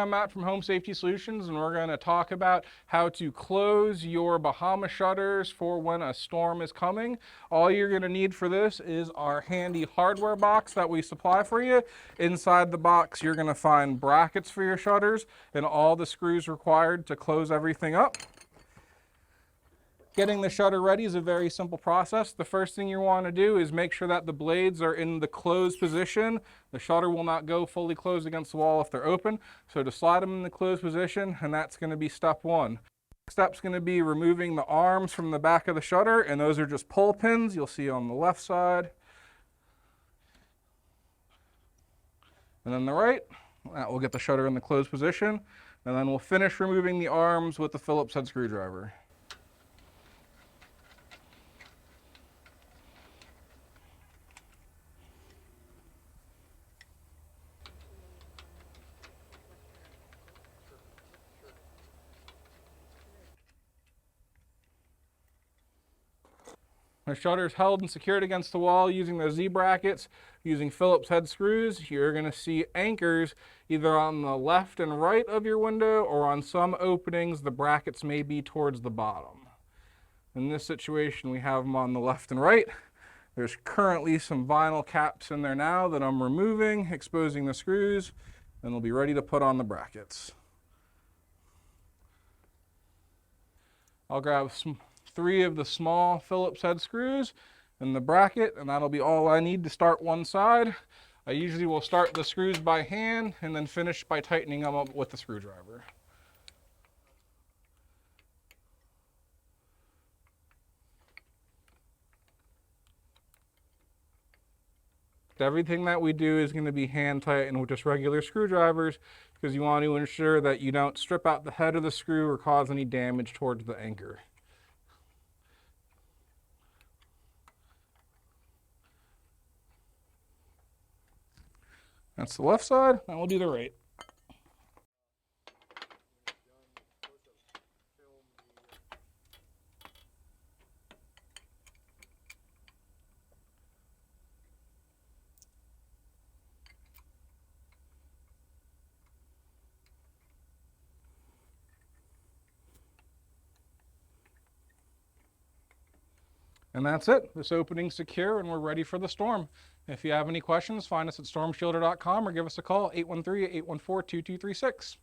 I'm Matt from Home Safety Solutions, and we're going to talk about how to close your Bahama shutters for when a storm is coming. All you're going to need for this is our handy hardware box that we supply for you. Inside the box, you're going to find brackets for your shutters and all the screws required to close everything up. Getting the shutter ready is a very simple process. The first thing you want to do is make sure that the blades are in the closed position. The shutter will not go fully closed against the wall if they're open. So to slide them in the closed position, and that's going to be step one. Next step's going to be removing the arms from the back of the shutter, and those are just pull pins you'll see on the left side. And then the right, that will get the shutter in the closed position. And then we'll finish removing the arms with the Phillips head screwdriver. The shutter is held and secured against the wall using those Z-brackets. Using Phillips head screws, you're going to see anchors either on the left and right of your window, or on some openings the brackets may be towards the bottom. In this situation, we have them on the left and right. There's currently some vinyl caps in there now that I'm removing, exposing the screws, and they'll be ready to put on the brackets. I'll grab some 3 of the small Phillips head screws and the bracket, and that'll be all I need to start one side. I usually will start the screws by hand and then finish by tightening them up with the screwdriver. Everything that we do is going to be hand tightened with just regular screwdrivers, because you want to ensure that you don't strip out the head of the screw or cause any damage towards the anchor. That's the left side, and we'll do the right. And that's it. This opening's secure and we're ready for the storm. If you have any questions, find us at stormshelter.com or give us a call, 813-814-2236.